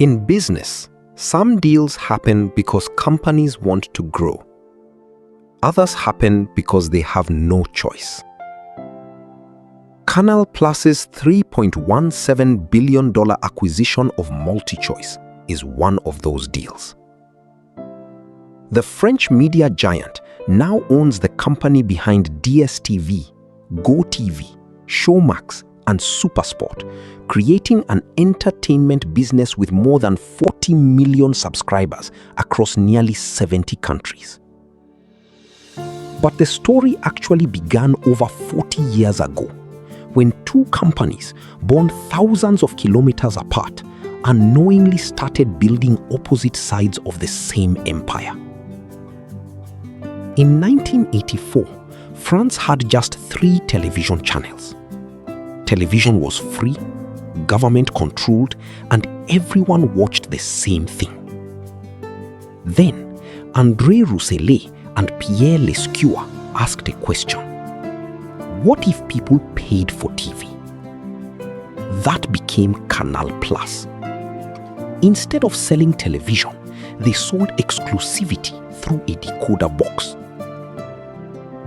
In business, some deals happen because companies want to grow. Others happen because they have no choice. Canal Plus's $3.17 billion acquisition of MultiChoice is one of those deals. The French media giant now owns the company behind DSTV, GoTV, Showmax, and SuperSport, creating an entertainment business with more than 40 million subscribers across nearly 70 countries. But the story actually began over 40 years ago, when two companies, born thousands of kilometers apart, unknowingly started building opposite sides of the same empire. In 1984, France had just 3 television channels. Television was free, government-controlled, and everyone watched the same thing. Then, André Rousselet and Pierre Lescure asked a question. What if people paid for TV? That became Canal Plus. Instead of selling television, they sold exclusivity through a decoder box.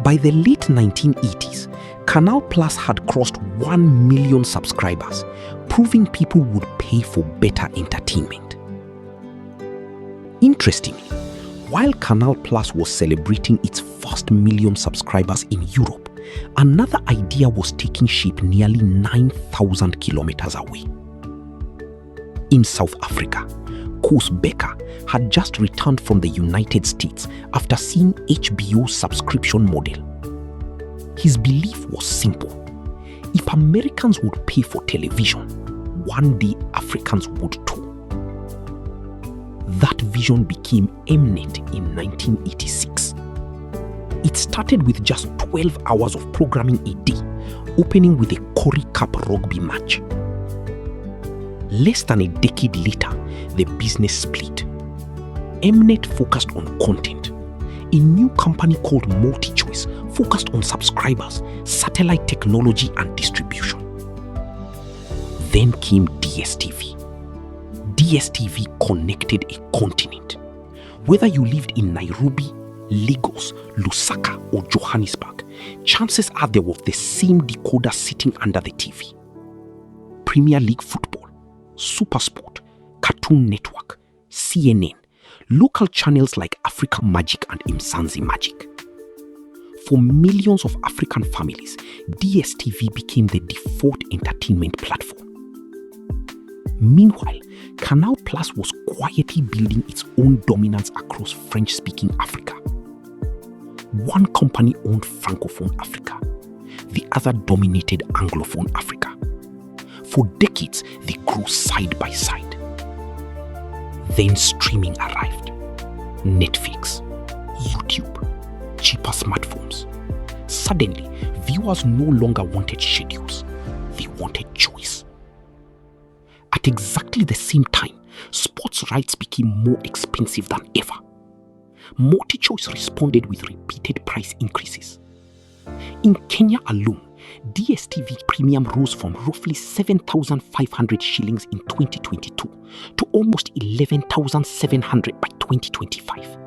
By the late 1980s, Canal Plus had crossed 1 million subscribers, proving people would pay for better entertainment. Interestingly, while Canal Plus was celebrating its first million subscribers in Europe, another idea was taking shape nearly 9,000 kilometers away. In South Africa, Koos Becker had just returned from the United States after seeing HBO's subscription model. His belief was simple. If Americans would pay for television, one day Africans would too. That vision became Mnet in 1986. It started with just 12 hours of programming a day, opening with a Currie Cup rugby match. Less than a decade later, the business split. Mnet focused on content. A new company called MultiChoice focused on subscribers, satellite technology, and distribution. Then came DSTV. DSTV connected a continent. Whether you lived in Nairobi, Lagos, Lusaka, or Johannesburg, chances are there was the same decoder sitting under the TV. Premier League football, SuperSport, Cartoon Network, CNN, local channels like Africa Magic and Mzansi Magic. For millions of African families, DSTV became the default entertainment platform. Meanwhile, Canal Plus was quietly building its own dominance across French-speaking Africa. One company owned Francophone Africa. The other dominated Anglophone Africa. For decades, they grew side by side. Then streaming arrived. Netflix, YouTube, cheaper smartphones. Suddenly, viewers no longer wanted schedules. They wanted choice. At exactly the same time, sports rights became more expensive than ever. MultiChoice responded with repeated price increases. In Kenya alone, DSTV premium rose from roughly 7,500 shillings in 2022 to almost 11,700 by 2025.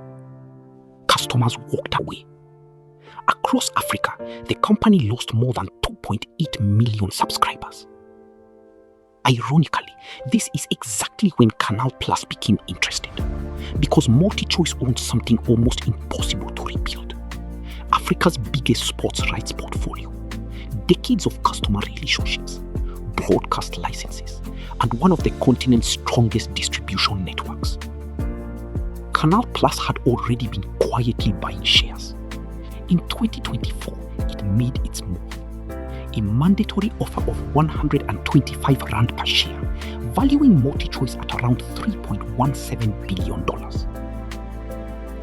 Customers walked away. Across Africa, the company lost more than 2.8 million subscribers. Ironically, this is exactly when Canal Plus became interested, because MultiChoice owned something almost impossible to rebuild: Africa's biggest sports rights portfolio, decades of customer relationships, broadcast licenses, and one of the continent's strongest distribution networks. Canal Plus had already been quietly buying shares. In 2024, it made its move. A mandatory offer of 125 Rand per share, valuing MultiChoice at around $3.17 billion.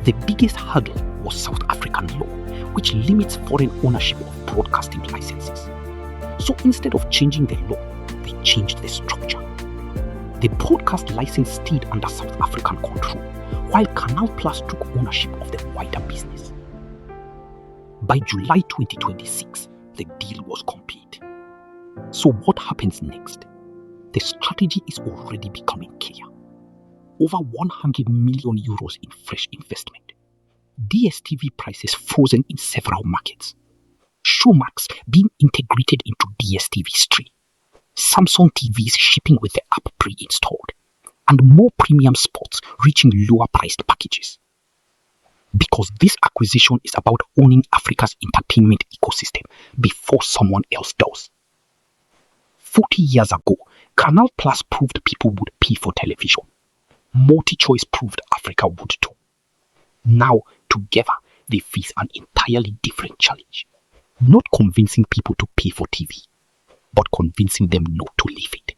The biggest hurdle was South African law, which limits foreign ownership of broadcasting licenses. So instead of changing the law, they changed the structure. The broadcast license stayed under South African control, while Canal Plus took ownership of the wider business. By July 2026, the deal was complete. So what happens next? The strategy is already becoming clear. over 100 million euros in fresh investment. DSTV prices frozen in several markets. Showmax being integrated into DSTV Stream. Samsung TVs shipping with the app pre-installed. And more premium sports reaching lower priced packages. Because this acquisition is about owning Africa's entertainment ecosystem before someone else does. 40 years ago, Canal Plus proved people would pay for television. MultiChoice proved Africa would too. Now, together, they face an entirely different challenge. Not convincing people to pay for TV, but convincing them not to leave it.